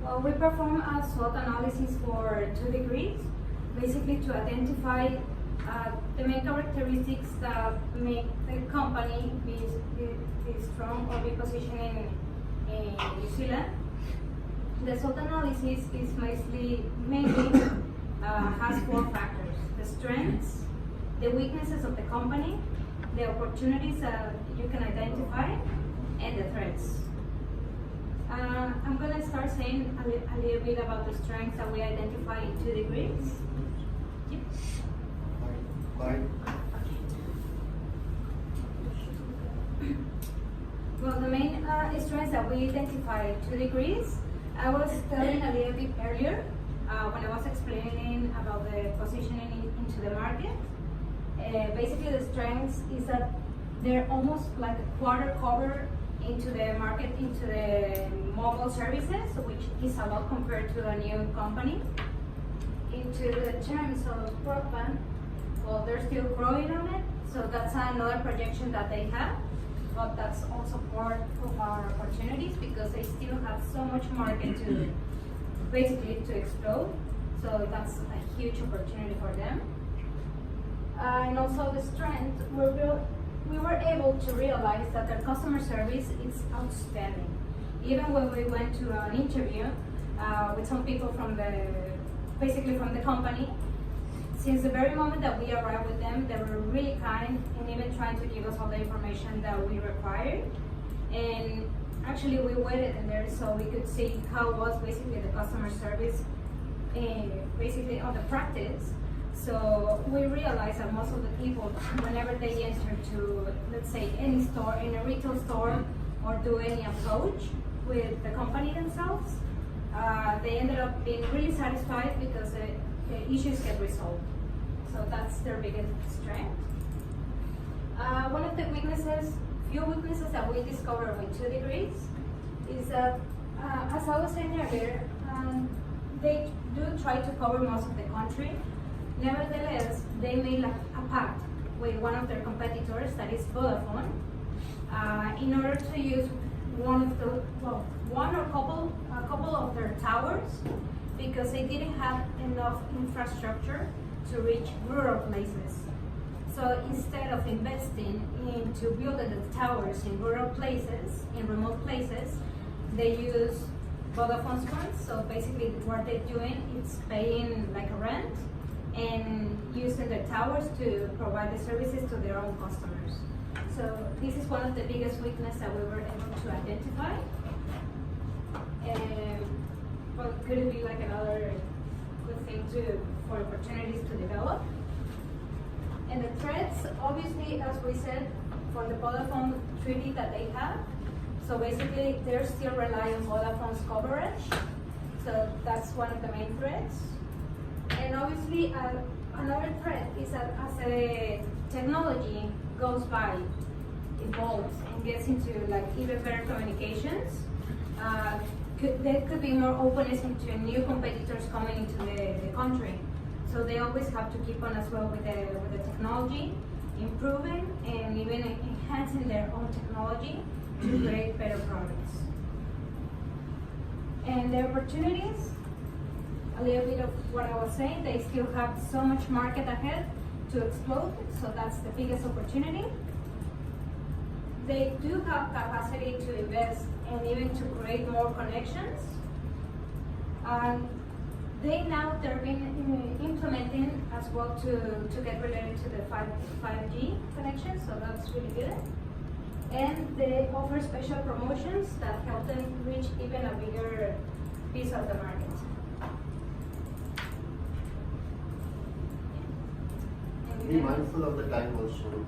Well, we perform a SWOT analysis for 2 degrees, basically to identify the main characteristics that make the company be strong or be positioned in New Zealand. The SWOT analysis is mainly has 4 factors: the strengths, the weaknesses of the company, the opportunities that you can identify, and the threats. I'm going to start saying a little bit about the strengths that we identify in 2 degrees. Yep. Well, the main strengths that we identify in 2 degrees, I was telling a little bit earlier when I was explaining about the positioning into the market. Basically, the strengths is that they're almost like a quarter cover into the market, into the mobile services, which is a lot compared to a new company. Into the terms of broadband, well, they're still growing on it, so that's another projection that they have, but that's also part of our opportunities because they still have so much market to basically to explode, so that's a huge opportunity for them. And also the strength, we were able to realize that their customer service is outstanding. Even when we went to an interview with some people from the company, since the very moment that we arrived with them, they were really kind and even trying to give us all the information that we required. And actually we waited in there so we could see how was basically the customer service basically on the practice. So we realized that most of the people, whenever they enter to, let's say, any store, in a retail store, or do any approach with the company themselves, they ended up being really satisfied because the issues get resolved. So that's their biggest strength. One of the few weaknesses that we discovered with 2 degrees is that, as I was saying earlier, they do try to cover most of the country. Nevertheless, they made a pact with one of their competitors, that is Vodafone, in order to use a couple of their towers, because they didn't have enough infrastructure to reach rural places. So instead of investing into building the towers in rural places, in remote places, they use Vodafone's funds. So basically what they're doing is paying like a rent and using the towers to provide the services to their own customers. So this is one of the biggest weaknesses that we were able to identify. But could it be like another good thing for opportunities to develop? And the threats, obviously, as we said, for the Vodafone treaty that they have. So basically, they're still relying on Vodafone's coverage. So that's one of the main threats. And obviously, another threat is that as a technology goes by, evolves, and gets into like even better communications, there could be more openness into new competitors coming into the country. So they always have to keep on as well with the technology, improving and even enhancing their own technology to create better products. And the opportunities, a little bit of what I was saying, they still have so much market ahead to explode, so that's the biggest opportunity. They do have capacity to invest and even to create more connections. And they're been implementing as well to get related to the 5G connection, so that's really good. And they offer special promotions that help them reach even a bigger piece of the market. Be mindful of the time also.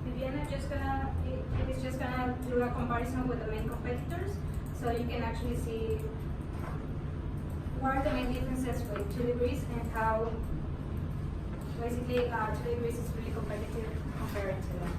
Viviana it is just gonna do a comparison with the main competitors, so you can actually see what are the main differences with 2 degrees and how basically 2 degrees is really competitive compared to them.